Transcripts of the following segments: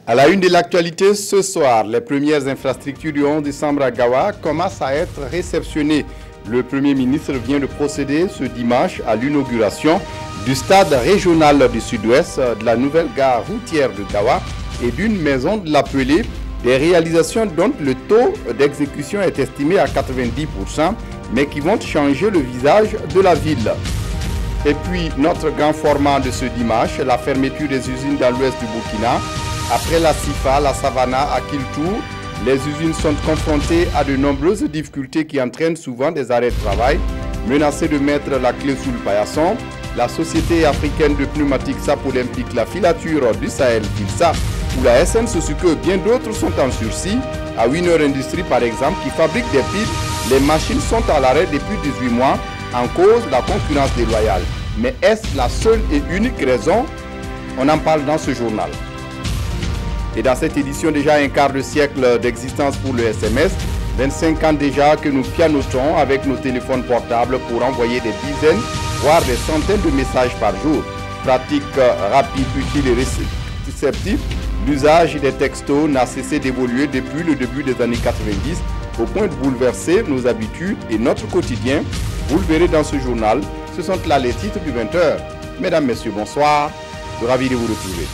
À la une de l'actualité ce soir, les premières infrastructures du 11 décembre à Gawa commencent à être réceptionnées. Le Premier ministre vient de procéder ce dimanche à l'inauguration du stade régional du Sud-Ouest, de la nouvelle gare routière de Gawa et d'une maison de l'Appelé, des réalisations dont le taux d'exécution est estimé à 90%, mais qui vont changer le visage de la ville. Et puis, notre grand format de ce dimanche, la fermeture des usines dans l'ouest du Burkina. Après la Sifa, la Savannah à Kiltour, les usines sont confrontées à de nombreuses difficultés qui entraînent souvent des arrêts de travail. Menacées de mettre la clé sous le paillasson, la Société africaine de pneumatique SAP Olympique, la filature du Sahel, FILSA, ou la SN Sosuke et bien d'autres sont en sursis. À Winner Industries par exemple, qui fabrique des piles, les machines sont à l'arrêt depuis 18 mois en cause de la concurrence déloyale. Mais est-ce la seule et unique raison? On en parle dans ce journal. Et dans cette édition, déjà un quart de siècle d'existence pour le SMS, 25 ans déjà que nous pianotons avec nos téléphones portables pour envoyer des dizaines, voire des centaines de messages par jour. Pratique rapide, utile et réceptive, l'usage des textos n'a cessé d'évoluer depuis le début des années 90 au point de bouleverser nos habitudes et notre quotidien. Vous le verrez dans ce journal, ce sont là les titres du 20h. Mesdames, Messieurs, bonsoir, je suis ravi de vous retrouver.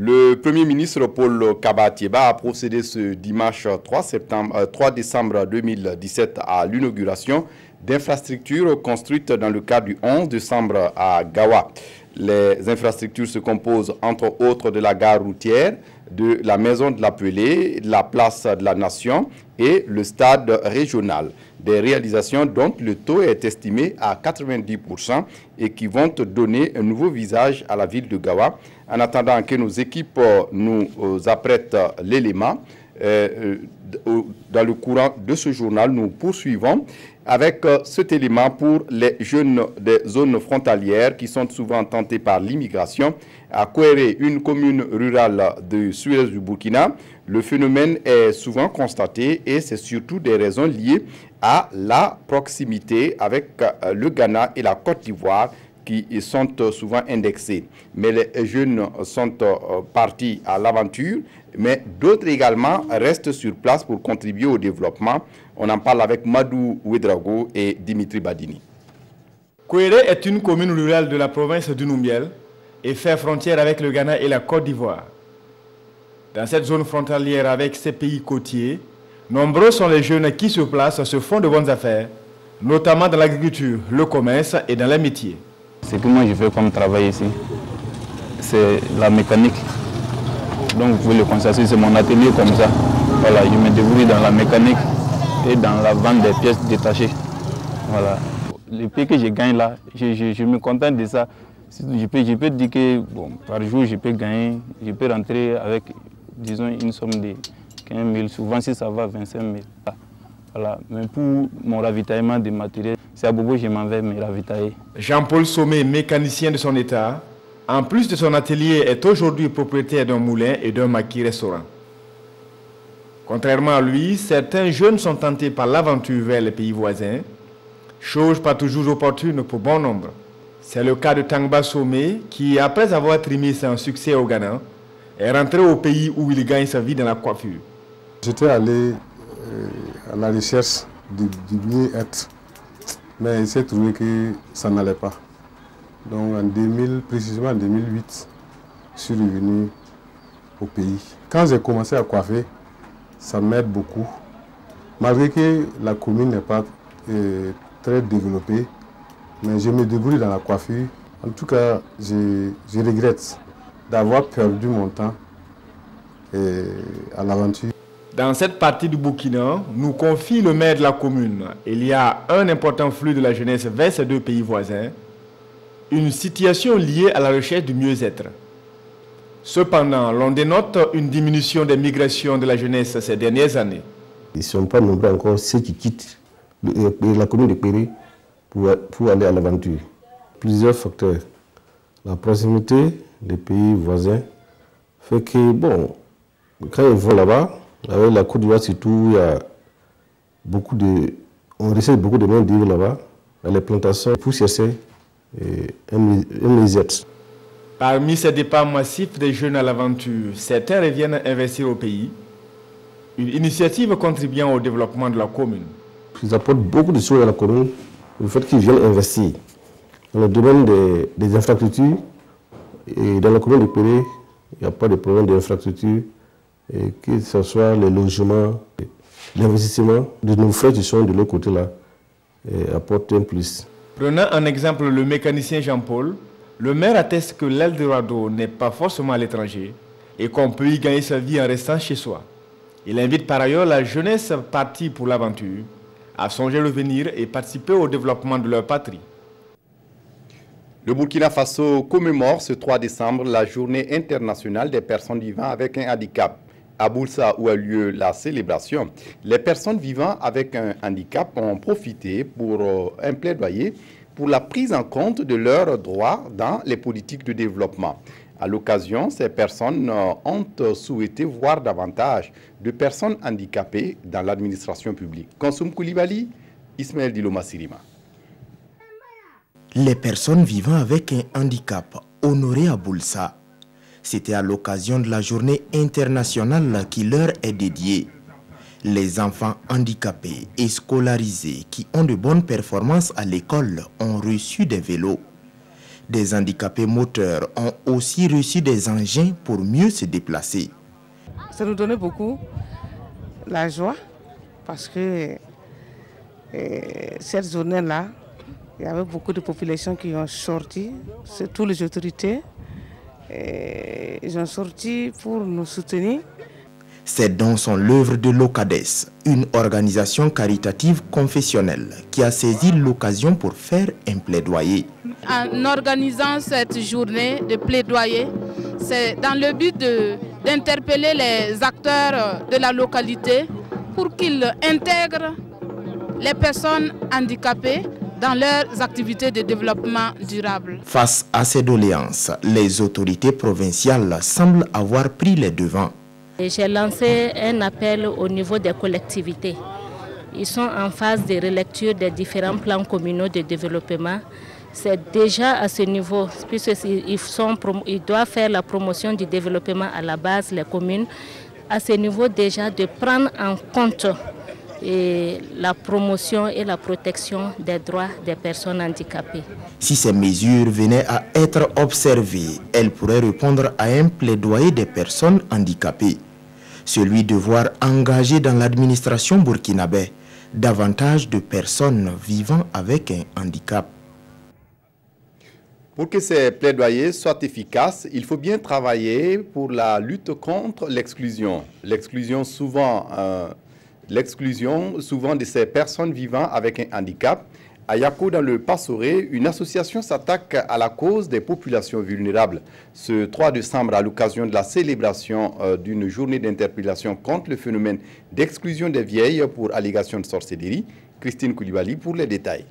Le Premier ministre Paul Kaba-Thiéba a procédé ce dimanche 3 décembre 2017 à l'inauguration d'infrastructures construites dans le cadre du 11 décembre à Gawa. Les infrastructures se composent entre autres de la gare routière, de la maison de l'Appelé, de la place de la Nation et le stade régional. Des réalisations dont le taux est estimé à 90% et qui vont donner un nouveau visage à la ville de Gawa. En attendant que nos équipes nous apprêtent l'élément, dans le courant de ce journal, nous poursuivons avec cet élément pour les jeunes des zones frontalières qui sont souvent tentés par l'immigration. À Kouéré, une commune rurale du sud-est du Burkina, le phénomène est souvent constaté et c'est surtout des raisons liées à la proximité avec le Ghana et la Côte d'Ivoire qui sont souvent indexés. Mais les jeunes sont partis à l'aventure, mais d'autres également restent sur place pour contribuer au développement. On en parle avec Madou Ouedraogo et Dimitri Badini. Kouéré est une commune rurale de la province du Numbiel et fait frontière avec le Ghana et la Côte d'Ivoire. Dans cette zone frontalière avec ces pays côtiers, nombreux sont les jeunes qui sur place se font de bonnes affaires, notamment dans l'agriculture, le commerce et dans les métiers. Ce que moi je fais comme travail ici, c'est la mécanique. Donc vous pouvez le constater, c'est mon atelier comme ça. Voilà, je me débrouille dans la mécanique et dans la vente des pièces détachées. Voilà. Le prix que je gagne là, je me contente de ça. Je peux dire que bon, par jour je peux gagner, je peux rentrer avec disons une somme de 15 000, souvent si ça va 25 000. Voilà. Mais pour mon ravitaillement de matériel, c'est à Bobo que je m'en vais me ravitailler. Jean-Paul Sommet, mécanicien de son état, en plus de son atelier, est aujourd'hui propriétaire d'un moulin et d'un maquis-restaurant. Contrairement à lui, certains jeunes sont tentés par l'aventure vers les pays voisins, chose pas toujours opportune pour bon nombre. C'est le cas de Tangba Sommet qui, après avoir trimé son succès au Ghana, est rentré au pays où il gagne sa vie dans la coiffure. J'étais allé à la recherche du mieux-être, mais il s'est trouvé que ça n'allait pas. Donc précisément en 2008, je suis revenu au pays. Quand j'ai commencé à coiffer, ça m'aide beaucoup. Malgré que la commune n'est pas très développée, mais je me débrouille dans la coiffure. En tout cas, je regrette d'avoir perdu mon temps à l'aventure. Dans cette partie du Burkina, nous confie le maire de la commune, il y a un important flux de la jeunesse vers ces deux pays voisins, une situation liée à la recherche du mieux-être. Cependant, l'on dénote une diminution des migrations de la jeunesse ces dernières années. Ils ne sont pas nombreux encore ceux qui quittent la commune de Kouéré pour aller à l'aventure. Plusieurs facteurs. La proximité des pays voisins fait que, bon, quand ils vont là-bas, avec la Côte d'Ivoire surtout, il y a on recherche beaucoup de monde vivre là-bas, dans les plantations, pour chercher un mieux-être. Parmi ces départs massifs des jeunes à l'aventure, certains reviennent investir au pays, une initiative contribuant au développement de la commune. Ils apportent beaucoup de choses à la commune, le fait qu'ils viennent investir dans le domaine des infrastructures. Et dans la commune de Péré, il n'y a pas de problème d'infrastructure, que ce soit les logements, l'investissement de nos frères qui sont de l'autre côté là, apporte un plus. Prenant en exemple le mécanicien Jean-Paul, le maire atteste que l'Eldorado n'est pas forcément à l'étranger et qu'on peut y gagner sa vie en restant chez soi. Il invite par ailleurs la jeunesse partie pour l'aventure à songer le venir et participer au développement de leur patrie. Le Burkina Faso commémore ce 3 décembre la journée internationale des personnes vivant avec un handicap. À Boulsa, où a lieu la célébration, les personnes vivant avec un handicap ont profité pour un plaidoyer pour la prise en compte de leurs droits dans les politiques de développement. À l'occasion, ces personnes ont souhaité voir davantage de personnes handicapées dans l'administration publique. Konsoum Koulibaly, Ismaël Diloma Sirima. Les personnes vivant avec un handicap honorées à Boulsa. C'était à l'occasion de la journée internationale qui leur est dédiée. Les enfants handicapés et scolarisés qui ont de bonnes performances à l'école ont reçu des vélos. Des handicapés moteurs ont aussi reçu des engins pour mieux se déplacer. Ça nous donnait beaucoup la joie parce que cette journée-là, il y avait beaucoup de populations qui ont sorti, surtout les autorités. Ils ont sorti pour nous soutenir. Ces dons sont l'œuvre de l'OCADES, une organisation caritative confessionnelle qui a saisi l'occasion pour faire un plaidoyer. En organisant cette journée de plaidoyer, c'est dans le but d'interpeller les acteurs de la localité pour qu'ils intègrent les personnes handicapées dans leurs activités de développement durable. Face à ces doléances, les autorités provinciales semblent avoir pris les devants. J'ai lancé un appel au niveau des collectivités. Ils sont en phase de relecture des différents plans communaux de développement. C'est déjà à ce niveau, puisqu'ils doivent faire la promotion du développement à la base, les communes, à ce niveau déjà de prendre en compte la promotion et la protection des droits des personnes handicapées. Si ces mesures venaient à être observées, elles pourraient répondre à un plaidoyer des personnes handicapées. Celui de voir engager dans l'administration burkinabé davantage de personnes vivant avec un handicap. Pour que ces plaidoyers soient efficaces, il faut bien travailler pour la lutte contre l'exclusion. L'exclusion souvent de ces personnes vivant avec un handicap. À Yako, dans le Passoré, une association s'attaque à la cause des populations vulnérables. Ce 3 décembre, à l'occasion de la célébration d'une journée d'interpellation contre le phénomène d'exclusion des vieilles pour allégation de sorcellerie, Christine Koulibaly pour les détails.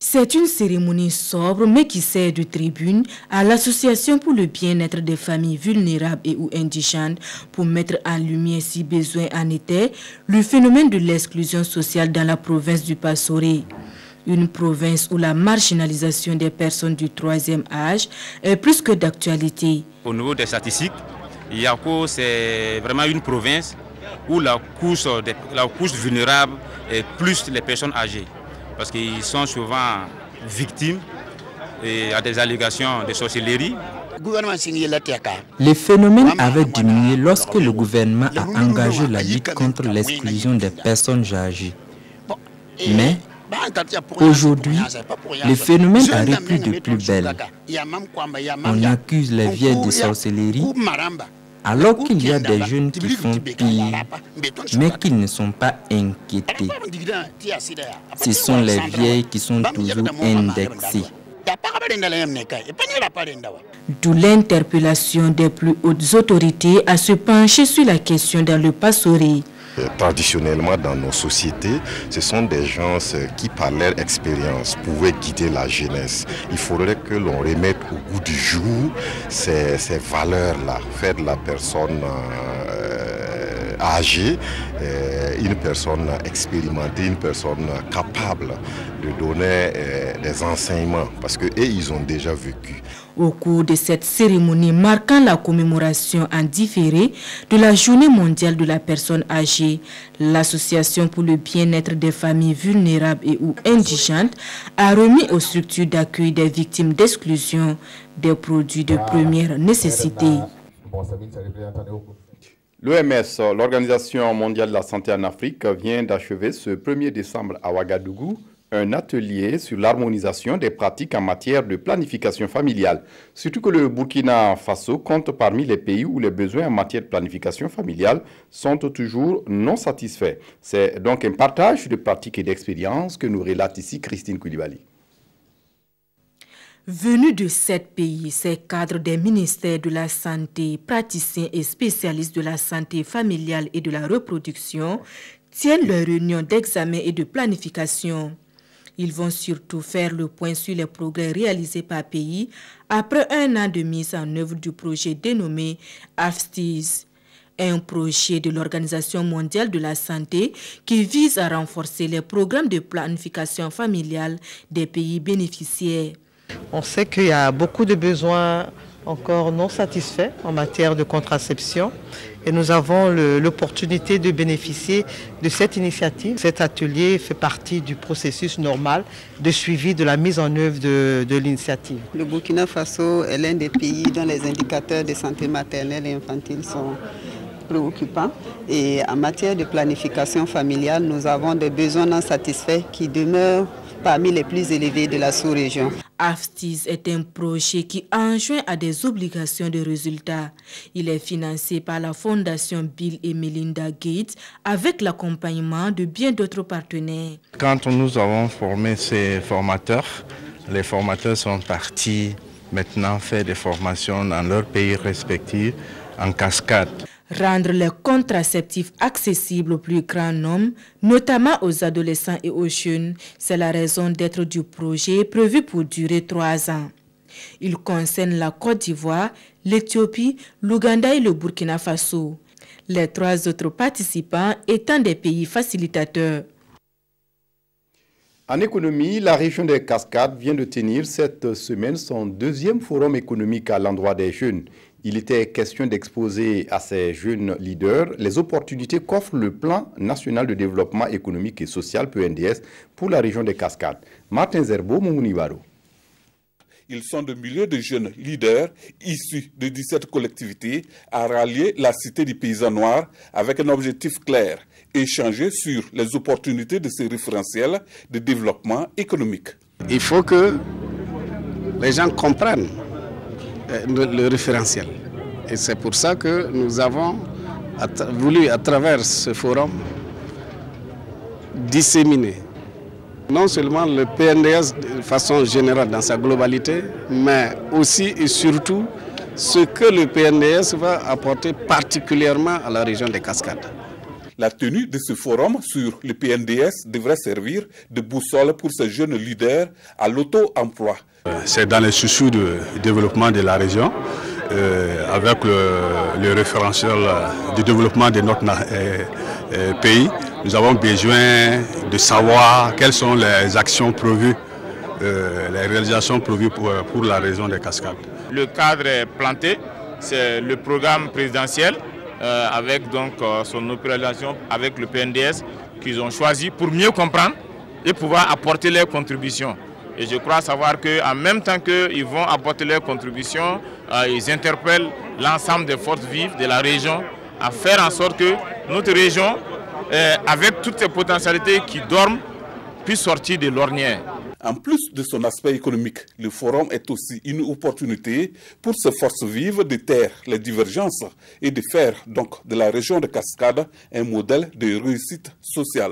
C'est une cérémonie sobre mais qui sert de tribune à l'Association pour le bien-être des familles vulnérables et ou indigènes pour mettre en lumière, si besoin en était, le phénomène de l'exclusion sociale dans la province du Passoré. Une province où la marginalisation des personnes du 3e âge est plus que d'actualité. Au niveau des statistiques, Yako c'est vraiment une province où la couche vulnérable est plus les personnes âgées. Parce qu'ils sont souvent victimes à des allégations de sorcellerie. Les phénomènes avaient diminué lorsque le gouvernement a engagé la lutte contre l'exclusion des personnes âgées. Mais aujourd'hui, les phénomènes a repris de plus belle. On accuse les vieilles de sorcellerie, alors qu'il y a des jeunes qui font pire, mais qui ne sont pas inquiétés. Ce sont les vieilles qui sont toujours indexées. D'où l'interpellation des plus hautes autorités à se pencher sur la question dans le Passoré. Traditionnellement, dans nos sociétés, ce sont des gens qui, par leur expérience, pouvaient guider la jeunesse. Il faudrait que l'on remette au goût du jour ces valeurs-là, faire de la personne âgée, une personne expérimentée, une personne capable de donner des enseignements, parce qu'eux, ils ont déjà vécu. Au cours de cette cérémonie marquant la commémoration en différé de la Journée mondiale de la personne âgée, l'Association pour le bien-être des familles vulnérables et ou indigènes a remis aux structures d'accueil des victimes d'exclusion des produits de première nécessité. L'OMS, l'Organisation mondiale de la santé en Afrique, vient d'achever ce 1er décembre à Ouagadougou un atelier sur l'harmonisation des pratiques en matière de planification familiale. Surtout que le Burkina Faso compte parmi les pays où les besoins en matière de planification familiale sont toujours non satisfaits. C'est donc un partage de pratiques et d'expériences que nous relate ici Christine Koulibaly. Venus de 7 pays, ces cadres des ministères de la Santé, praticiens et spécialistes de la santé familiale et de la reproduction tiennent leur réunion d'examen et de planification. Ils vont surtout faire le point sur les progrès réalisés par pays après un an de mise en œuvre du projet dénommé AFSTIS, un projet de l'Organisation mondiale de la santé qui vise à renforcer les programmes de planification familiale des pays bénéficiaires. On sait qu'il y a beaucoup de besoins encore non satisfaits en matière de contraception et nous avons l'opportunité de bénéficier de cette initiative. Cet atelier fait partie du processus normal de suivi de la mise en œuvre de l'initiative. Le Burkina Faso est l'un des pays dont les indicateurs de santé maternelle et infantile sont préoccupants. Et en matière de planification familiale, nous avons des besoins non satisfaits qui demeurent parmi les plus élevés de la sous-région. AFSTIS est un projet qui enjoint à des obligations de résultats. Il est financé par la Fondation Bill et Melinda Gates avec l'accompagnement de bien d'autres partenaires. Quand nous avons formé ces formateurs, les formateurs sont partis maintenant faire des formations dans leurs pays respectifs en cascade. Rendre les contraceptifs accessibles au plus grand nombre, notamment aux adolescents et aux jeunes, c'est la raison d'être du projet prévu pour durer 3 ans. Il concerne la Côte d'Ivoire, l'Éthiopie, l'Ouganda et le Burkina Faso. Les 3 autres participants étant des pays facilitateurs. En économie, la région des Cascades vient de tenir cette semaine son 2e forum économique à l'endroit des jeunes. Il était question d'exposer à ces jeunes leaders les opportunités qu'offre le Plan national de développement économique et social, PNDS, pour la région des Cascades. Martin Zerbo, Moumounibaro. Ils sont de milliers de jeunes leaders issus de 17 collectivités à rallier la cité des paysans noirs avec un objectif clair, échanger sur les opportunités de ces référentiels de développement économique. Il faut que les gens comprennent le référentiel. Et c'est pour ça que nous avons voulu, à travers ce forum, disséminer non seulement le PNDS de façon générale dans sa globalité, mais aussi et surtout ce que le PNDS va apporter particulièrement à la région des Cascades. La tenue de ce forum sur le PNDS devrait servir de boussole pour ces jeunes leaders à l'auto-emploi. C'est dans les soucis de développement de la région, avec le référentiel du développement de notre pays. Nous avons besoin de savoir quelles sont les actions prévues, les réalisations prévues pour la région des Cascades. Le cadre est planté, c'est le programme présidentiel avec donc son opéralisation avec le PNDS qu'ils ont choisi pour mieux comprendre et pouvoir apporter leurs contributions. Et je crois savoir qu'en même temps qu'ils vont apporter leurs contributions, ils interpellent l'ensemble des forces vives de la région à faire en sorte que notre région, avec toutes ces potentialités qui dorment, puisse sortir de l'ornière. En plus de son aspect économique, le forum est aussi une opportunité pour ces forces vives de taire les divergences et de faire donc de la région de Cascades un modèle de réussite sociale.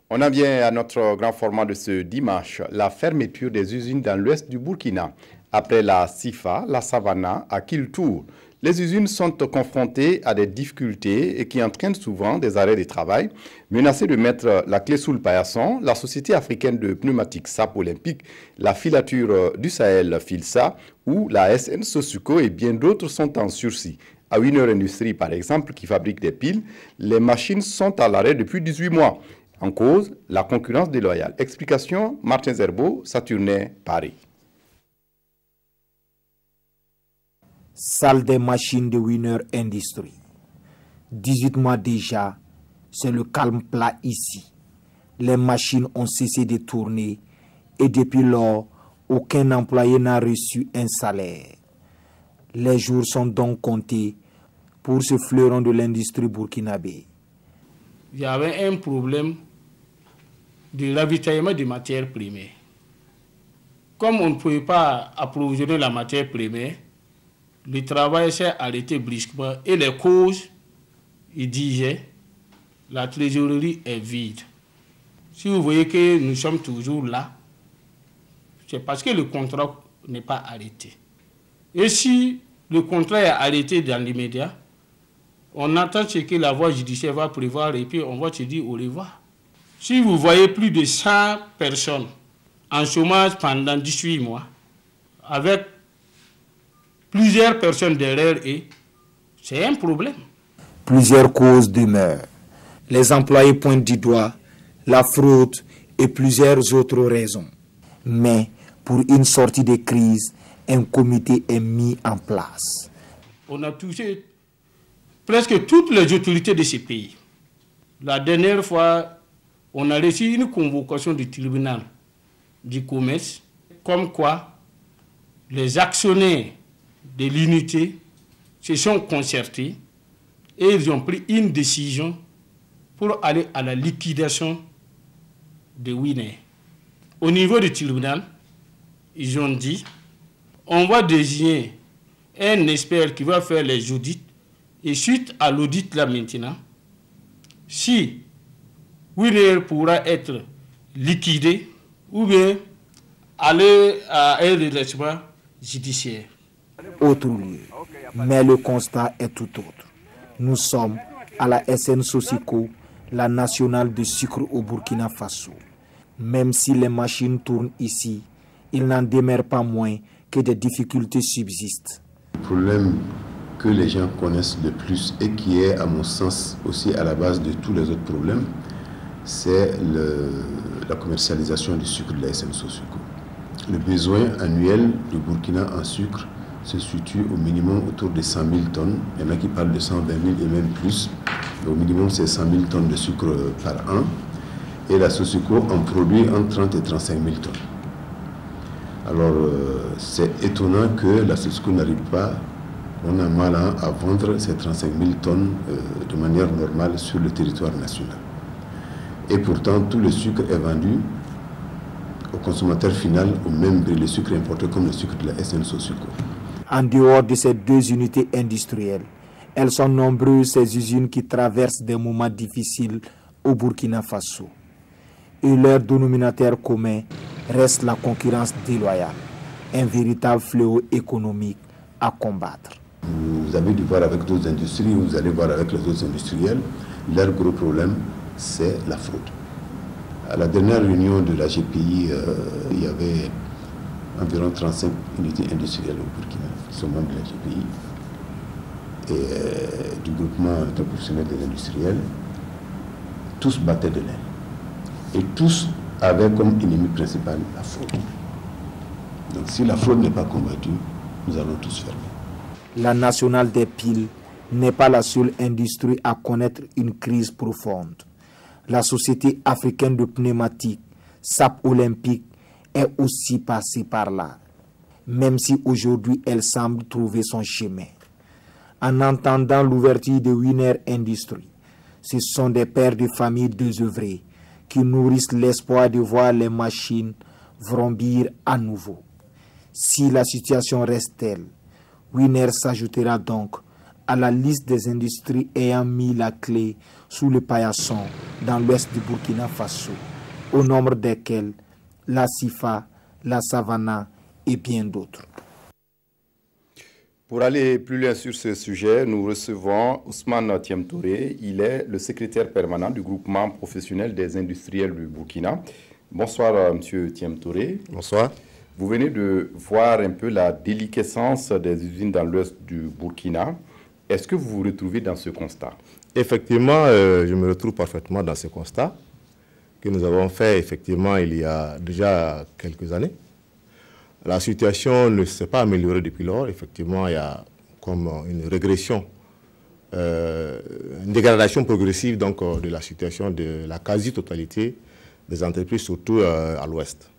On en vient à notre grand format de ce dimanche, la fermeture des usines dans l'ouest du Burkina. Après la Sifa, la Savannah, à Kiltour, les usines sont confrontées à des difficultés et qui entraînent souvent des arrêts de travail. Menacées de mettre la clé sous le paillasson, la Société africaine de pneumatiques SAP Olympique, la filature du Sahel Filsa ou la SN Sosuco et bien d'autres sont en sursis. À Winner Industries, par exemple, qui fabrique des piles, les machines sont à l'arrêt depuis 18 mois. En cause, la concurrence déloyale. Explication, Martin Zerbo, Saturnin, Paris. Salle des machines de Winner Industries. 18 mois déjà, c'est le calme plat ici. Les machines ont cessé de tourner et depuis lors, aucun employé n'a reçu un salaire. Les jours sont donc comptés pour ce fleuron de l'industrie burkinabé. Il y avait un problème de ravitaillement de matières premières. Comme on ne pouvait pas approvisionner la matière première, le travail s'est arrêté brusquement et les causes, ils disaient, la trésorerie est vide. Si vous voyez que nous sommes toujours là, c'est parce que le contrat n'est pas arrêté. Et si le contrat est arrêté dans l'immédiat, on attend ce que la voie judiciaire va prévoir et puis on va se dire au revoir. Si vous voyez plus de 100 personnes en chômage pendant 18 mois, avec plusieurs personnes derrière eux, c'est un problème. Plusieurs causes demeurent. Les employés pointent du doigt la fraude et plusieurs autres raisons. Mais pour une sortie de crise, un comité est mis en place. On a touché presque toutes les autorités de ce pays. La dernière fois, on a reçu une convocation du tribunal du commerce, comme quoi les actionnaires de l'unité se sont concertés et ils ont pris une décision pour aller à la liquidation de Winner. Au niveau du tribunal, ils ont dit on va désigner un expert qui va faire les audits et suite à l'audit là maintenant, si Winner pourra être liquidé ou bien aller à un redressement judiciaire. Autre lieu, mais le constat est tout autre. Nous sommes à la SN Sosiko, la nationale de sucre au Burkina Faso. Même si les machines tournent ici, il n'en demeure pas moins que des difficultés subsistent. Le problème que les gens connaissent le plus et qui est, à mon sens, aussi à la base de tous les autres problèmes, c'est la commercialisation du sucre de la SN Sosiko. Le besoin annuel du Burkina en sucre se situe au minimum autour de 100 000 tonnes. Il y en a qui parlent de 120 000 et même plus. Au minimum, c'est 100 000 tonnes de sucre par an. Et la Sosiko en produit entre 30 et 35 000 tonnes. Alors, c'est étonnant que la Sosiko n'arrive pas, on a mal à vendre ces 35 000 tonnes de manière normale sur le territoire national. Et pourtant, tout le sucre est vendu au consommateur final au même prix, le sucre importé comme le sucre de la SN Sosiko. En dehors de ces deux unités industrielles, elles sont nombreuses ces usines qui traversent des moments difficiles au Burkina Faso. Et leur dénominateur commun reste la concurrence déloyale, un véritable fléau économique à combattre. Vous avez dû voir avec d'autres industries, vous allez voir avec les autres industriels, leur gros problème, c'est la fraude. À la dernière réunion de la GPI, il y avait environ 35 unités industrielles au Burkina qui sont membres de la GPI et du groupement interprofessionnel des industriels. Tous battaient de l'aile et tous avaient comme ennemi principal la fraude. Donc si la fraude n'est pas combattue, nous allons tous fermer. La nationale des piles n'est pas la seule industrie à connaître une crise profonde. La société africaine de pneumatiques, SAP Olympique, est aussi passée par là, même si aujourd'hui elle semble trouver son chemin. En entendant l'ouverture de Winner Industries, ce sont des pères de famille désœuvrés qui nourrissent l'espoir de voir les machines vrombir à nouveau. Si la situation reste telle, Winner s'ajoutera donc à la liste des industries ayant mis la clé sous le paillasson dans l'ouest du Burkina Faso, au nombre desquels la Sifa, la Savannah et bien d'autres. Pour aller plus loin sur ce sujet, nous recevons Ousmane Tiemtouré. Il est le secrétaire permanent du groupement professionnel des industriels du Burkina. Bonsoir, Monsieur Tiemtouré. Bonsoir. Vous venez de voir un peu la déliquescence des usines dans l'ouest du Burkina. Est-ce que vous vous retrouvez dans ce constat? Effectivement, je me retrouve parfaitement dans ce constat que nous avons fait effectivement il y a déjà quelques années. La situation ne s'est pas améliorée depuis lors. Effectivement, il y a comme une régression, une dégradation progressive donc, de la situation de la quasi-totalité des entreprises, surtout à l'ouest.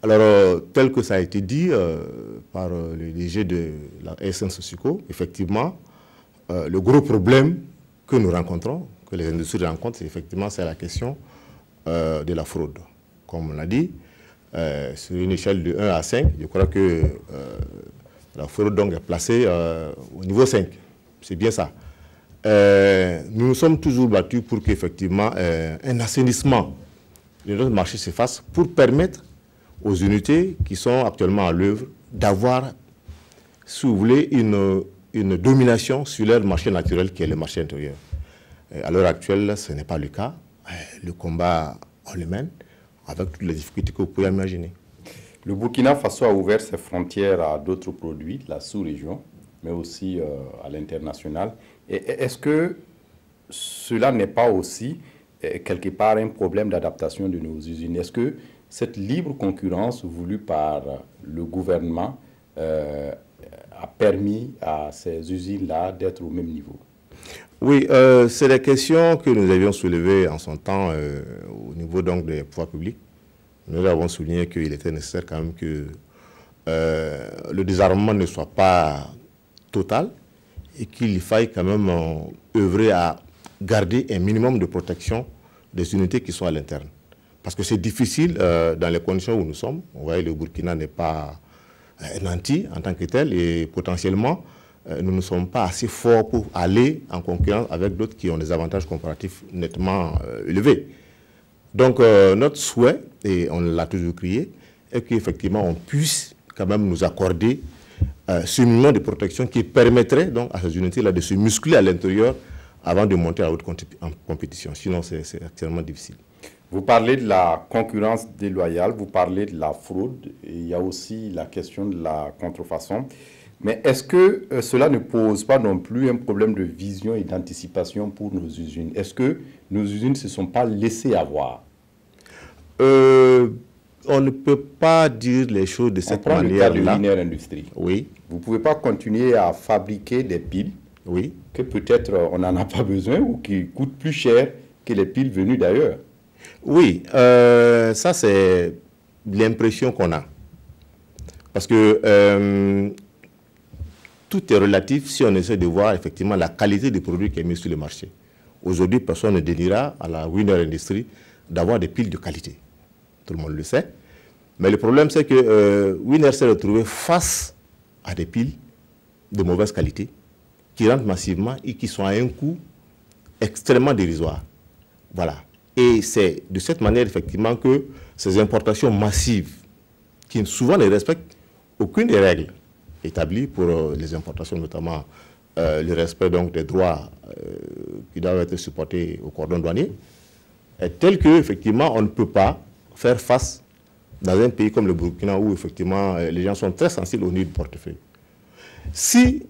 Alors, tel que ça a été dit par le DG de la ASN Sosuco, effectivement, le gros problème que nous rencontrons, que les industries rencontrent, effectivement, c'est la question de la fraude. Comme on l'a dit, sur une échelle de 1 à 5, je crois que la fraude donc, est placée au niveau 5. C'est bien ça. Nous nous sommes toujours battus pour qu'effectivement un assainissement de notre marché se fasse pour permettre aux unités qui sont actuellement à l'œuvre d'avoir, si vous voulez, une domination sur leur marché naturel qui est le marché intérieur. À l'heure actuelle, ce n'est pas le cas. Le combat, on le mène avec toutes les difficultés que vous pouvez imaginer. Le Burkina Faso a ouvert ses frontières à d'autres produits de la sous-région, mais aussi à l'international. Est-ce que cela n'est pas aussi, quelque part, un problème d'adaptation de nos usines? Est-ce que cette libre concurrence voulue par le gouvernement a permis à ces usines-là d'être au même niveau? Oui, c'est la question que nous avions soulevée en son temps au niveau donc, des pouvoirs publics. Nous avons souligné qu'il était nécessaire quand même que le désarmement ne soit pas total et qu'il faille quand même œuvrer à garder un minimum de protection des unités qui sont à l'interne. Parce que c'est difficile dans les conditions où nous sommes. Vous voyez, le Burkina n'est pas nanti en tant que tel et potentiellement, nous ne sommes pas assez forts pour aller en concurrence avec d'autres qui ont des avantages comparatifs nettement élevés. Donc, notre souhait, et on l'a toujours crié, est qu'effectivement, on puisse quand même nous accorder ce minimum de protection qui permettrait donc à ces unités-là de se muscler à l'intérieur avant de monter à la haute compétition. Sinon, c'est extrêmement difficile. Vous parlez de la concurrence déloyale, vous parlez de la fraude, et il y a aussi la question de la contrefaçon. Mais est-ce que cela ne pose pas non plus un problème de vision et d'anticipation pour nos usines? Est-ce que nos usines ne se sont pas laissées avoir? On ne peut pas dire les choses de cette manière-là. On prend le cas de Winer Industries. Oui. Vous ne pouvez pas continuer à fabriquer des piles que peut-être on n'en a pas besoin ou qui coûtent plus cher que les piles venues d'ailleurs. Oui, ça c'est l'impression qu'on a. Parce que tout est relatif si on essaie de voir effectivement la qualité des produits qui est mis sur le marché. Aujourd'hui, personne ne déniera à la Winer Industries d'avoir des piles de qualité. Tout le monde le sait. Mais le problème, c'est que Winer s'est retrouvé face à des piles de mauvaise qualité qui rentrent massivement et qui sont à un coût extrêmement dérisoire. Voilà. Et c'est de cette manière, effectivement, que ces importations massives, qui souvent ne respectent aucune des règles établies pour les importations, notamment le respect donc, des droits qui doivent être supportés au cordon douanier, est tel que, effectivement, on ne peut pas faire face dans un pays comme le Burkina où, effectivement, les gens sont très sensibles au niveau du portefeuille. Si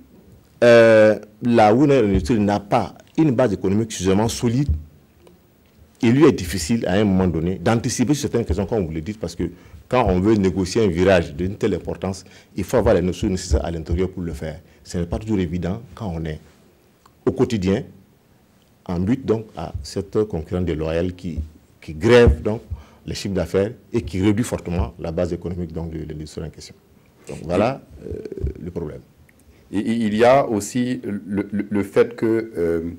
la Winer Industries n'a pas une base économique suffisamment solide, il lui est difficile à un moment donné d'anticiper sur certaines questions, comme vous le dites, parce que quand on veut négocier un virage d'une telle importance, il faut avoir les notions nécessaires à l'intérieur pour le faire. Ce n'est pas toujours évident quand on est au quotidien en but donc à cette concurrence déloyale qui grève donc les chiffres d'affaires et qui réduit fortement la base économique donc, de l'industrie en question. Donc voilà le problème. Et il y a aussi le fait que,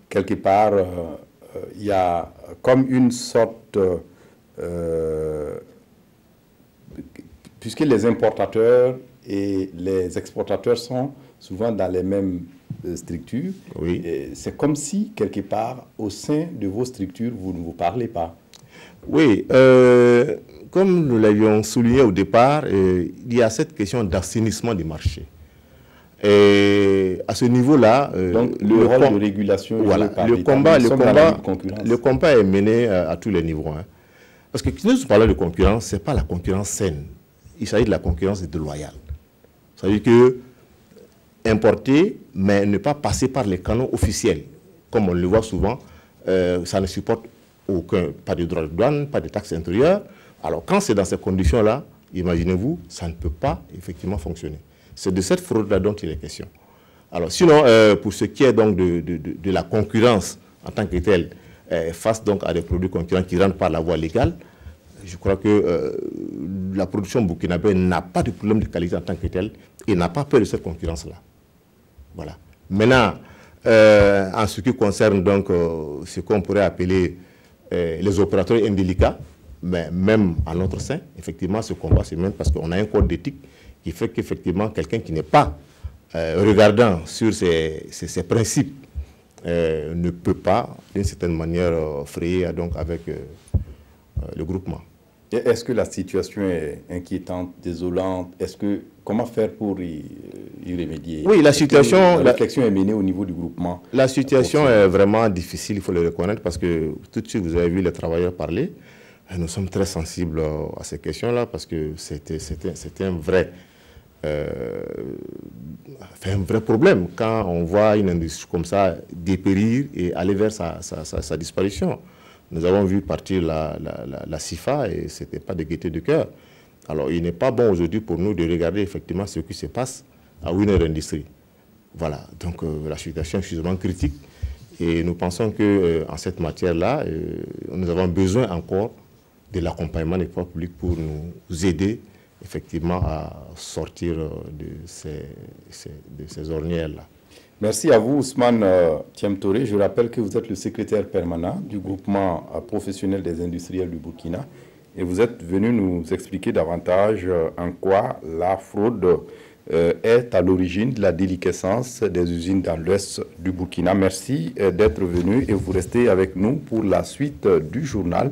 quelque part, il y a comme une sorte, puisque les importateurs et les exportateurs sont souvent dans les mêmes structures, c'est comme si, quelque part, au sein de vos structures, vous ne vous parlez pas. Oui, comme nous l'avions souligné au départ, il y a cette question d'assainissement du marché. Et à ce niveau-là, donc le rôle de régulation, voilà, le combat est mené à tous les niveaux. Hein. Parce que quand nous parlons de concurrence, ce n'est pas la concurrence saine. Il s'agit de la concurrence déloyale. Ça veut dire que importer, mais ne pas passer par les canaux officiels. Comme on le voit souvent, ça ne supporte pas de droits de douane, pas de taxes intérieures. Alors quand c'est dans ces conditions-là, imaginez-vous, ça ne peut pas effectivement fonctionner. C'est de cette fraude-là dont il est question. Alors sinon, pour ce qui est donc de la concurrence en tant que telle, face donc à des produits concurrents qui rentrent par la voie légale, je crois que la production burkinabé n'a pas de problème de qualité en tant que telle et n'a pas peur de cette concurrence-là. Voilà. Maintenant, en ce qui concerne donc ce qu'on pourrait appeler les opérateurs indélicats, mais même en notre sein, effectivement, ce combat se mène parce qu'on a un code d'éthique qui fait qu'effectivement, quelqu'un qui n'est pas regardant sur ces principes ne peut pas, d'une certaine manière, frayer donc, avec le groupement. Est-ce que la situation est inquiétante, désolante? Comment faire pour y remédier? Oui, la situation... La réflexion est menée au niveau du groupement. La situation est vraiment difficile, il faut le reconnaître, parce que tout de suite, vous avez vu les travailleurs parler. Nous sommes très sensibles à ces questions-là, parce que c'était un vrai problème quand on voit une industrie comme ça dépérir et aller vers sa disparition. Nous avons vu partir la CIFA et ce n'était pas de gaieté de cœur. Alors, il n'est pas bon aujourd'hui pour nous de regarder effectivement ce qui se passe à Winner Industries. Voilà, donc la situation est suffisamment critique et nous pensons qu'en cette matière-là, nous avons besoin encore de l'accompagnement des pouvoirs publics pour nous aider effectivement à sortir de ces ornières-là. Merci à vous, Ousmane Thiam-Touré. Je rappelle que vous êtes le secrétaire permanent du groupement professionnel des industriels du Burkina et vous êtes venu nous expliquer davantage en quoi la fraude est à l'origine de la déliquescence des usines dans l'ouest du Burkina. Merci d'être venu et vous restez avec nous pour la suite du journal.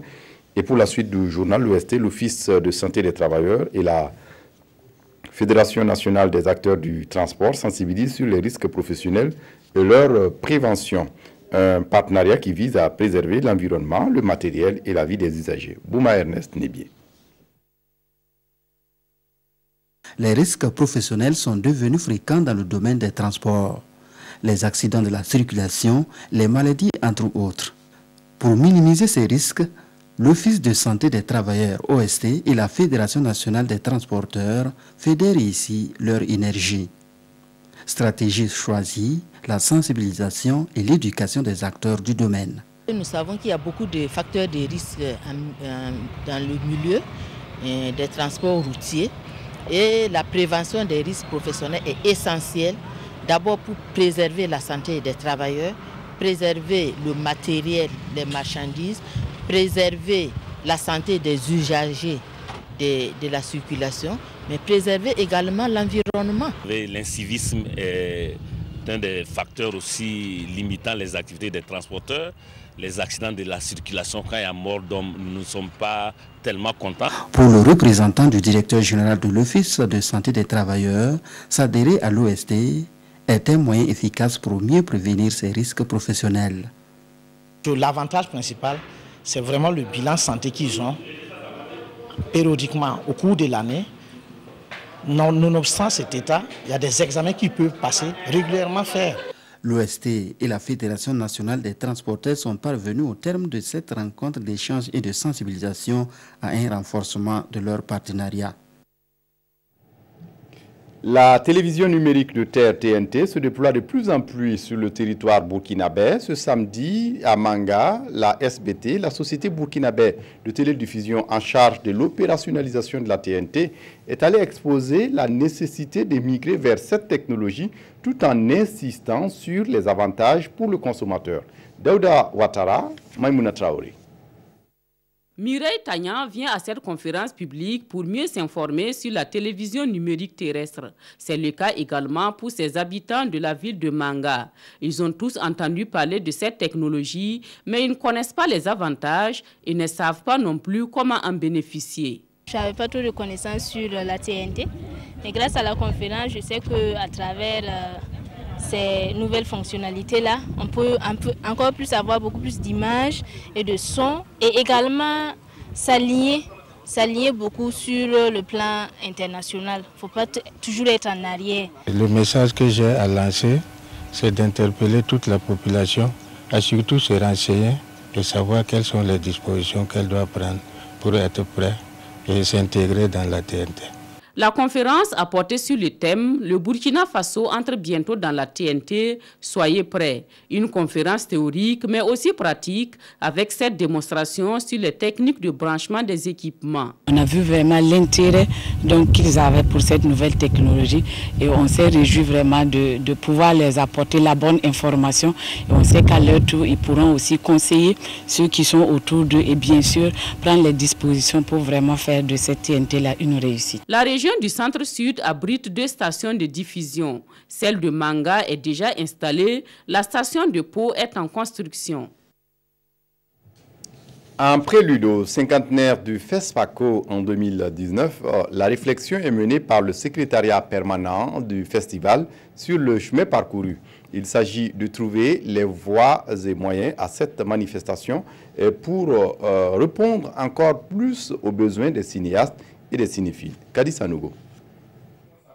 Et pour la suite du journal, l'OST, l'Office de santé des travailleurs et la Fédération nationale des acteurs du transport sensibilisent sur les risques professionnels et leur prévention. Un partenariat qui vise à préserver l'environnement, le matériel et la vie des usagers. Bouma Ernest Nébier. Les risques professionnels sont devenus fréquents dans le domaine des transports. Les accidents de la circulation, les maladies entre autres. Pour minimiser ces risques, l'Office de santé des travailleurs OST et la Fédération nationale des transporteurs fédèrent ici leur énergie. Stratégie choisie, la sensibilisation et l'éducation des acteurs du domaine. Nous savons qu'il y a beaucoup de facteurs de risque dans le milieu des transports routiers et la prévention des risques professionnels est essentielle d'abord pour préserver la santé des travailleurs, préserver le matériel, les marchandises, préserver la santé des usagers de la circulation, mais préserver également l'environnement. L'incivisme est un des facteurs aussi limitant les activités des transporteurs. Les accidents de la circulation, quand il y a mort d'hommes, nous ne sommes pas tellement contents. Pour le représentant du directeur général de l'Office de santé des travailleurs, s'adhérer à l'OST est un moyen efficace pour mieux prévenir ces risques professionnels. L'avantage principal, c'est vraiment le bilan santé qu'ils ont périodiquement au cours de l'année. Nonobstant cet état, il y a des examens qu'ils peuvent passer régulièrement faire. L'OST et la Fédération nationale des transporteurs sont parvenus au terme de cette rencontre d'échange et de sensibilisation à un renforcement de leur partenariat. La télévision numérique de terre TNT se déploie de plus en plus sur le territoire burkinabé. Ce samedi, à Manga, la SBT, la société burkinabé de télédiffusion en charge de l'opérationnalisation de la TNT, est allée exposer la nécessité de migrer vers cette technologie tout en insistant sur les avantages pour le consommateur. Daouda Ouattara, Maïmouna Traoré. Mireille Tagnan vient à cette conférence publique pour mieux s'informer sur la télévision numérique terrestre. C'est le cas également pour ses habitants de la ville de Manga. Ils ont tous entendu parler de cette technologie, mais ils ne connaissent pas les avantages et ne savent pas non plus comment en bénéficier. Je n'avais pas trop de connaissances sur la TNT, mais grâce à la conférence, je sais qu'à travers ces nouvelles fonctionnalités-là, on peut encore plus avoir beaucoup plus d'images et de sons et également s'aligner beaucoup sur le plan international. Il ne faut pas toujours être en arrière. Le message que j'ai à lancer, c'est d'interpeller toute la population, à surtout se renseigner et savoir quelles sont les dispositions qu'elle doit prendre pour être prête et s'intégrer dans la TNT. La conférence a porté sur le thème « Le Burkina Faso entre bientôt dans la TNT, soyez prêts ». Une conférence théorique mais aussi pratique avec cette démonstration sur les techniques de branchement des équipements. On a vu vraiment l'intérêt qu'ils avaient pour cette nouvelle technologie et on s'est réjoui vraiment de pouvoir les apporter la bonne information. Et on sait qu'à leur tour, ils pourront aussi conseiller ceux qui sont autour d'eux et bien sûr prendre les dispositions pour vraiment faire de cette TNT-là une réussite. La région du Centre-Sud abrite 2 stations de diffusion. Celle de Manga est déjà installée, la station de Pau est en construction. En prélude au cinquantenaire du FESPACO en 2019, la réflexion est menée par le secrétariat permanent du festival sur le chemin parcouru. Il s'agit de trouver les voies et moyens à cette manifestation pour répondre encore plus aux besoins des cinéastes et des cinéphiles. Kadi Sanogo.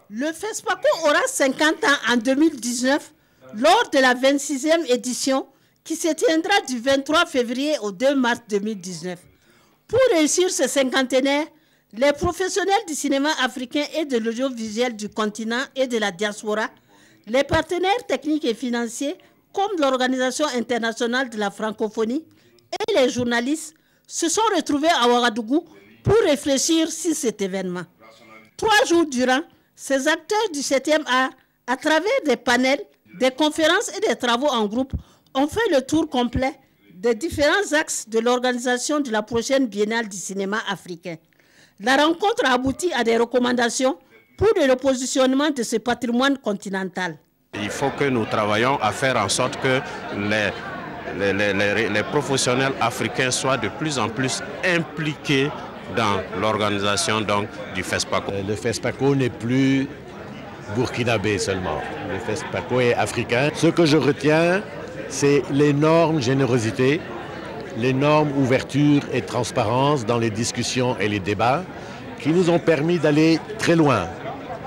Le FESPACO aura 50 ans en 2019 lors de la 26e édition qui se tiendra du 23 février au 2 mars 2019. Pour réussir ce cinquantenaire, les professionnels du cinéma africain et de l'audiovisuel du continent et de la diaspora, les partenaires techniques et financiers comme l'Organisation internationale de la francophonie et les journalistes se sont retrouvés à Ouagadougou pour réfléchir sur cet événement. 3 jours durant, ces acteurs du 7e art, à travers des panels, des conférences et des travaux en groupe, ont fait le tour complet des différents axes de l'organisation de la prochaine biennale du cinéma africain. La rencontre a abouti à des recommandations pour le repositionnement de ce patrimoine continental. Il faut que nous travaillions à faire en sorte que les professionnels africains soient de plus en plus impliqués dans l'organisation du FESPACO. Le FESPACO n'est plus burkinabé seulement. Le FESPACO est africain. Ce que je retiens, c'est l'énorme générosité, l'énorme ouverture et transparence dans les discussions et les débats qui nous ont permis d'aller très loin,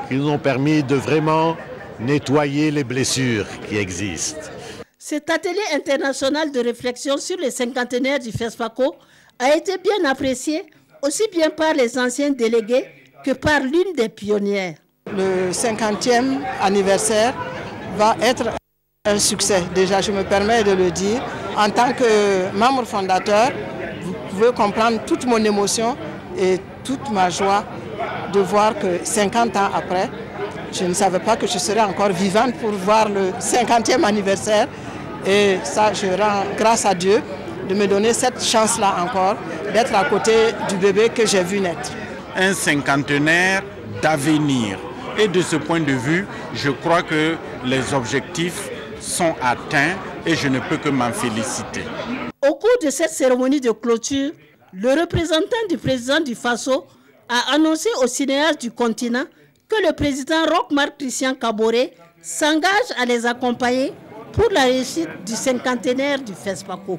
qui nous ont permis de vraiment nettoyer les blessures qui existent. Cet atelier international de réflexion sur les cinquantenaires du FESPACO a été bien apprécié aussi bien par les anciens délégués que par l'une des pionnières. Le 50e anniversaire va être un succès. Déjà, je me permets de le dire. En tant que membre fondateur, vous pouvez comprendre toute mon émotion et toute ma joie de voir que 50 ans après, je ne savais pas que je serais encore vivante pour voir le 50e anniversaire. Et ça, je rends grâce à Dieu de me donner cette chance-là encore, d'être à côté du bébé que j'ai vu naître. Un cinquantenaire d'avenir. Et de ce point de vue, je crois que les objectifs sont atteints et je ne peux que m'en féliciter. Au cours de cette cérémonie de clôture, le représentant du président du FASO a annoncé aux cinéastes du continent que le président Roch-Marc Christian Kaboré s'engage à les accompagner pour la réussite du cinquantenaire du FESPACO.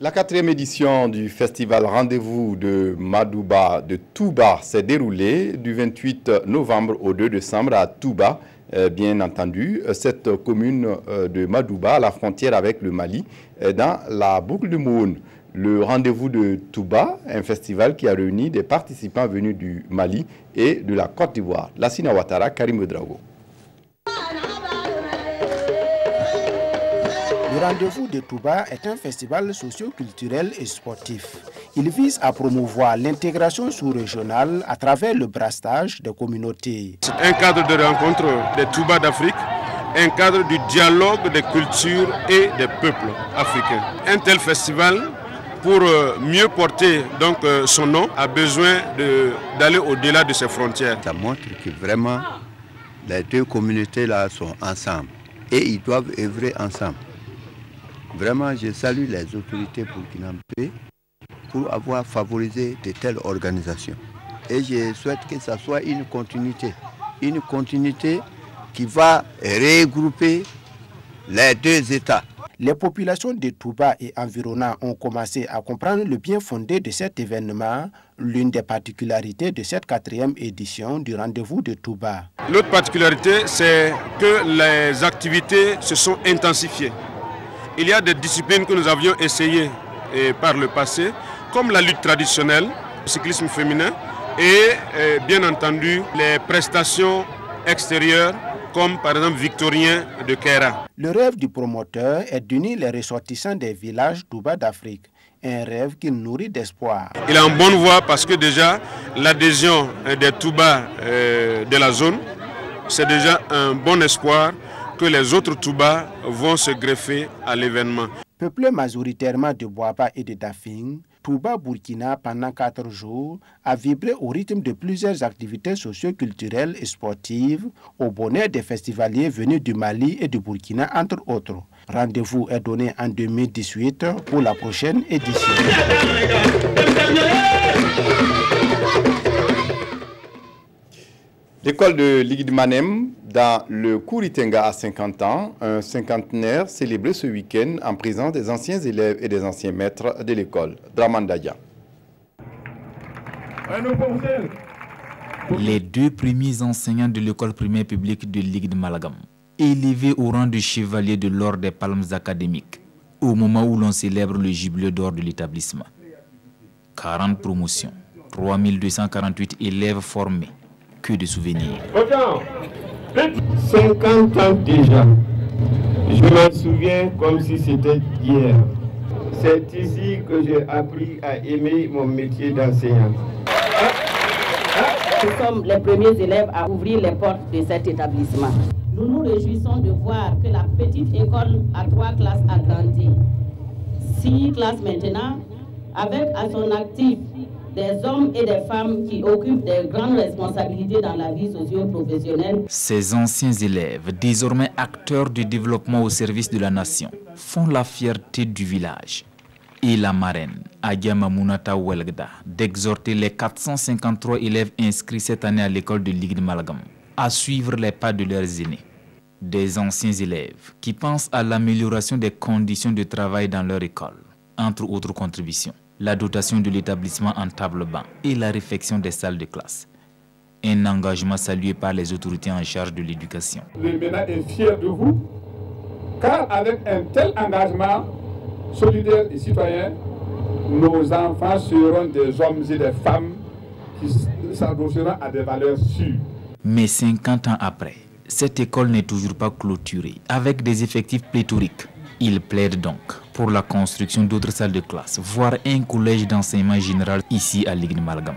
La 4e édition du festival Rendez-vous de Madouba de Touba s'est déroulée du 28 novembre au 2 décembre à Touba. Bien entendu, cette commune de Madouba, à la frontière avec le Mali, dans la boucle de Moune. Le Rendez-vous de Touba, un festival qui a réuni des participants venus du Mali et de la Côte d'Ivoire. Lassina Ouattara, Karim Drago. Le Rendez-vous de Touba est un festival socio-culturel et sportif. Il vise à promouvoir l'intégration sous-régionale à travers le brassage des communautés. C'est un cadre de rencontre des Touba d'Afrique, un cadre du dialogue des cultures et des peuples africains. Un tel festival, pour mieux porter son nom, a besoin d'aller au-delà de ses frontières. Ça montre que vraiment les 2 communautés-là sont ensemble et ils doivent œuvrer ensemble. Vraiment, je salue les autorités burkinabées pour avoir favorisé de telles organisations. Et je souhaite que ça soit une continuité qui va regrouper les 2 États. Les populations de Touba et environnants ont commencé à comprendre le bien fondé de cet événement, l'une des particularités de cette 4e édition du Rendez-vous de Touba. L'autre particularité, c'est que les activités se sont intensifiées. Il y a des disciplines que nous avions essayées par le passé, comme la lutte traditionnelle, le cyclisme féminin, et bien entendu les prestations extérieures comme par exemple Victorien de Kera. Le rêve du promoteur est d'unir les ressortissants des villages Touba d'Afrique. Un rêve qu'il nourrit d'espoir. Il est en bonne voie parce que déjà l'adhésion des Touba de la zone, c'est déjà un bon espoir que les autres Touba vont se greffer à l'événement. Peuplé majoritairement de Boaba et de Dafing, Touba Burkina pendant 4 jours a vibré au rythme de plusieurs activités socio-culturelles et sportives au bonheur des festivaliers venus du Mali et du Burkina entre autres. Rendez-vous est donné en 2018 pour la prochaine édition. L'école de Ligidmanem dans le Kouritenga a 50 ans, un cinquantenaire célébré ce week-end en présence des anciens élèves et des anciens maîtres de l'école. Dramandaya. Les 2 premiers enseignants de l'école primaire publique de Ligidmalagam, élevés au rang de chevalier de l'ordre des palmes académiques, au moment où l'on célèbre le jubilé d'or de l'établissement. 40 promotions, 3248 élèves formés. Que de souvenirs. 50 ans déjà. Je m'en souviens comme si c'était hier. C'est ici que j'ai appris à aimer mon métier d'enseignant. Nous sommes les premiers élèves à ouvrir les portes de cet établissement. Nous nous réjouissons de voir que la petite école à 3 classes a grandi. 6 classes maintenant, avec à son actif des hommes et des femmes qui occupent des grandes responsabilités dans la vie socio-professionnelle. Ces anciens élèves, désormais acteurs du développement au service de la nation, font la fierté du village. Et la marraine, Agiama Mounata Welgda, d'exhorter les 453 élèves inscrits cette année à l'école de Ligidmalagam à suivre les pas de leurs aînés. Des anciens élèves qui pensent à l'amélioration des conditions de travail dans leur école, entre autres contributions. La dotation de l'établissement en table-banc et la réfection des salles de classe. Un engagement salué par les autorités en charge de l'éducation. Le MENA est fier de vous, car avec un tel engagement solidaire et citoyen, nos enfants seront des hommes et des femmes qui s'adosseront à des valeurs sûres. Mais 50 ans après, cette école n'est toujours pas clôturée, avec des effectifs pléthoriques. Il plaide donc pour la construction d'autres salles de classe, voire un collège d'enseignement général ici à Ligidmalagam.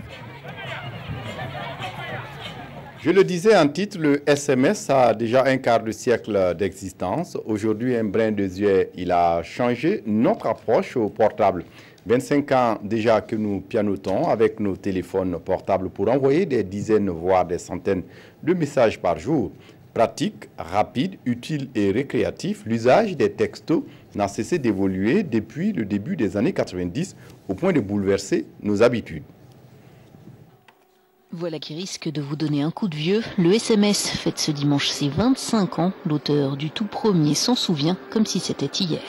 Je le disais en titre, le SMS a déjà un quart de siècle d'existence. Aujourd'hui, un brin de yeux, il a changé notre approche au portable. 25 ans déjà que nous pianotons avec nos téléphones portables pour envoyer des dizaines, voire des centaines de messages par jour. Pratique, rapide, utile et récréatif, l'usage des textos n'a cessé d'évoluer depuis le début des années 90 au point de bouleverser nos habitudes. Voilà qui risque de vous donner un coup de vieux. Le SMS fête ce dimanche ses 25 ans. L'auteur du tout premier s'en souvient comme si c'était hier.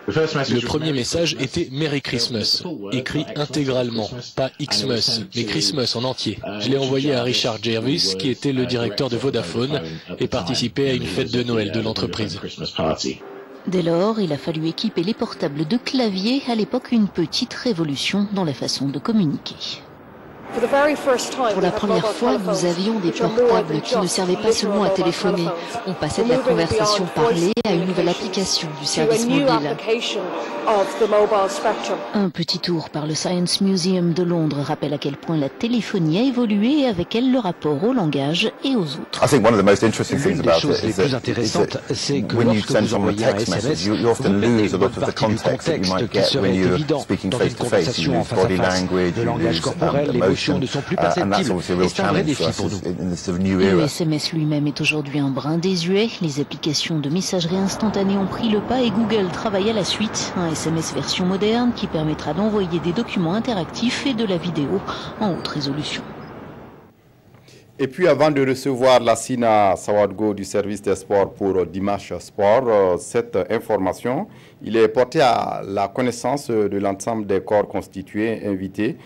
Le premier message était Merry Christmas, écrit intégralement, pas Xmas, mais Christmas en entier. Je l'ai envoyé à Richard Jervis, qui était le directeur de Vodafone et participait à une fête de Noël de l'entreprise. Dès lors, il a fallu équiper les portables de clavier, à l'époque une petite révolution dans la façon de communiquer. Pour la première fois, nous avions des portables qui ne servaient pas seulement à téléphoner. On passait de la conversation parlée à une nouvelle application du service mobile. Un petit tour par le Science Museum de Londres rappelle à quel point la téléphonie a évolué et avec elle le rapport au langage et aux autres. L'une des choses les plus intéressantes, c'est que lorsque vous envoyez un SMS, vous perdez une bonne partie du contexte qui serait évident dans une conversation en face à face. Le langage corporel, l'émotion ne sont plus perceptibles et c'est un vrai défi pour nous. Le SMS lui-même est aujourd'hui un brin désuet. Les applications de messagerie instantanée ont pris le pas et Google travaille à la suite. Un SMS version moderne qui permettra d'envoyer des documents interactifs et de la vidéo en haute résolution. Et puis avant de recevoir Lassina Sawadgo du service des sports pour Dimanche Sport, cette information, il est porté à la connaissance de l'ensemble des corps constitués invités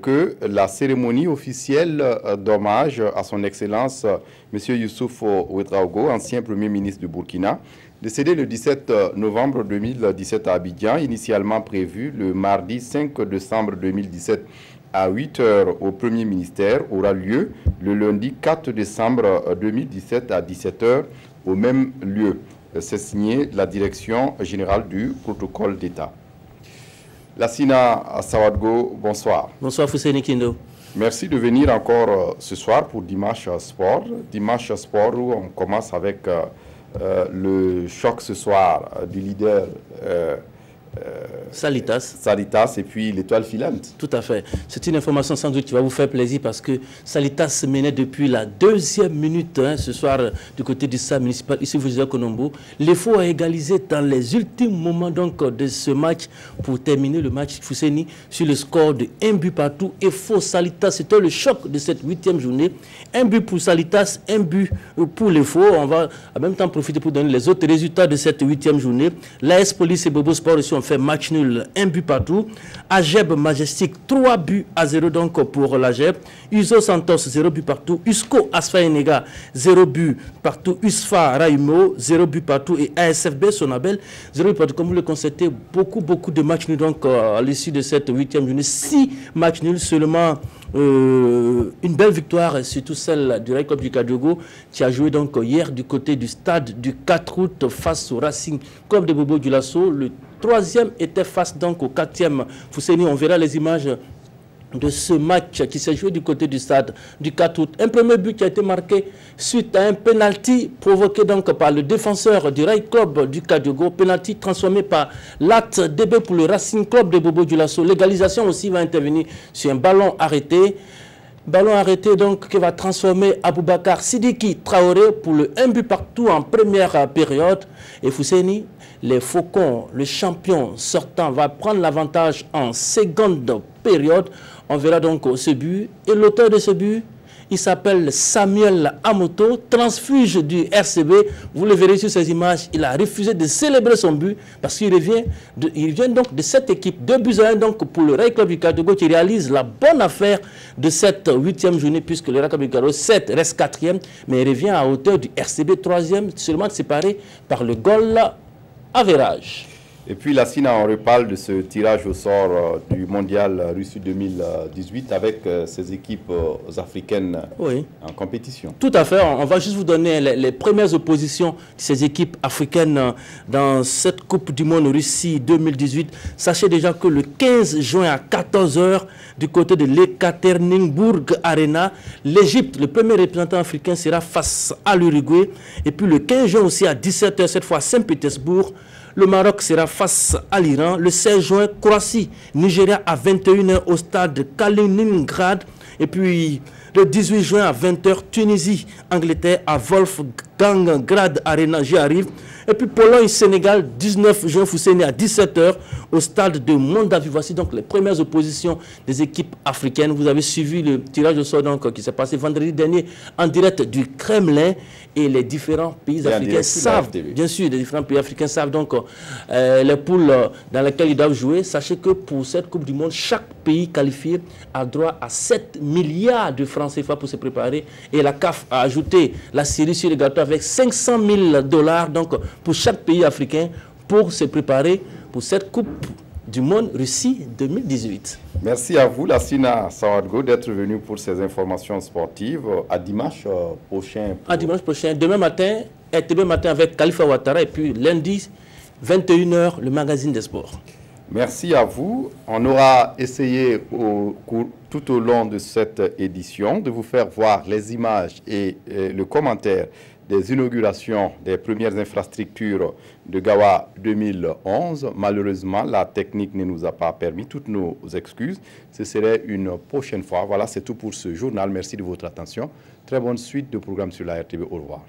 que la cérémonie officielle d'hommage à son Excellence M. Youssouf Ouedraogo, ancien Premier ministre du Burkina, décédé le 17 novembre 2017 à Abidjan, initialement prévu le mardi 5 décembre 2017 à 8h au Premier ministère aura lieu le lundi 4 décembre 2017 à 17h au même lieu. C'est signé la direction générale du protocole d'État. Lassina Sawadgo, bonsoir. Bonsoir Fousseini Kindo. Merci de venir encore ce soir pour Dimanche Sport. Dimanche Sport où on commence avec le choc ce soir du leader Salitas et puis l'étoile filante. Tout à fait. C'est une information sans doute qui va vous faire plaisir parce que Salitas menait depuis la 2e minute ce soir du côté du stade municipal ici vous Konombo. L'effort a égalisé dans les ultimes moments donc de ce match pour terminer le match Fousseini sur le score de 1 but partout. Et faux Salitas, c'était le choc de cette 8e journée. 1 but pour Salitas, 1 but pour l'effort. On va en même temps profiter pour donner les autres résultats de cette 8e journée. L'AS Police et Bobo Sport ici ont fait match nul, 1 but partout. Ageb Majestic, 3 buts à 0 donc pour l'Ageb. Uzo Santos, 0 but partout. Usco Asfa Enega, 0 but partout. Usfa Raimo, 0 but partout. Et ASFB Sonabel, 0 but partout. Comme vous le constatez, beaucoup de matchs nuls donc à l'issue de cette 8e journée. 6 matchs nuls seulement. Une belle victoire, surtout celle du Rail Club du Kadogo qui a joué donc hier du côté du stade du 4 août face au Racing Club de Bobo Dioulasso. Le 3e était face donc au 4e. Fousseini, on verra les images de ce match qui s'est joué du côté du stade du 4 août. Un premier but qui a été marqué suite à un penalty provoqué donc par le défenseur du Rail Club du Kadogo. Penalty transformé par Lat DB pour le Racing Club de Bobo Dioulasso. L'égalisation aussi va intervenir sur un ballon arrêté. Ballon arrêté donc qui va transformer Aboubakar Sidiki Traoré pour le 1 but partout en première période. Et Fousseini, les Faucons, le champion sortant, va prendre l'avantage en seconde période. On verra donc ce but. Et l'auteur de ce but, il s'appelle Samuel Amoto, transfuge du RCB. Vous le verrez sur ces images. Il a refusé de célébrer son but parce qu'il vient donc de cette équipe. 2 buts à 1 donc pour le Rail Club du Kadogo qui réalise la bonne affaire de cette 8e journée puisque le Rail Club du Kadogo 7 reste 4e mais il revient à hauteur du RCB 3e seulement séparé par le goal average. Et puis Lassina, on reparle de ce tirage au sort du mondial Russie 2018 avec ces équipes africaines en compétition. Tout à fait. On va juste vous donner les premières oppositions de ces équipes africaines dans cette Coupe du Monde Russie 2018. Sachez déjà que le 15 juin à 14 h, du côté de l'Ekaterinbourg Arena, l'Égypte, le premier représentant africain, sera face à l'Uruguay. Et puis le 15 juin aussi à 17 h, cette fois à Saint-Pétersbourg, le Maroc sera face à l'Iran. Le 16 juin, Croatie, Nigeria à 21 h au stade de Kaliningrad. Et puis le 18 juin à 20 h, Tunisie, Angleterre à Wolfgangrad Arena. J'y arrive. Et puis Pologne-Sénégal, 19 juin, Fousseini à 17 h au stade de Mondavi. Voici donc les premières oppositions des équipes africaines. Vous avez suivi le tirage au sort donc, qui s'est passé vendredi dernier en direct du Kremlin. Et les différents pays africains savent, bien sûr, les différents pays africains savent donc les poules dans lesquelles ils doivent jouer. Sachez que pour cette Coupe du Monde, chaque pays qualifié a droit à 7 milliards de francs CFA pour se préparer. Et la CAF a ajouté la série sur le gâteau avec 500 000 $ donc, pour chaque pays africain pour se préparer pour cette Coupe du Monde Russie 2018. Merci à vous, Lassina Sawadgo, d'être venu pour ces informations sportives. À dimanche prochain. À dimanche prochain. Demain matin, RTB matin avec Khalifa Ouattara et puis lundi, 21 h, le magazine des sports. Merci à vous. On aura essayé tout au long de cette édition de vous faire voir les images et le commentaire des inaugurations des premières infrastructures de Gawa 2011. Malheureusement, la technique ne nous a pas permis. Toutes nos excuses. Ce serait une prochaine fois. Voilà, c'est tout pour ce journal. Merci de votre attention. Très bonne suite de programmes sur la RTB. Au revoir.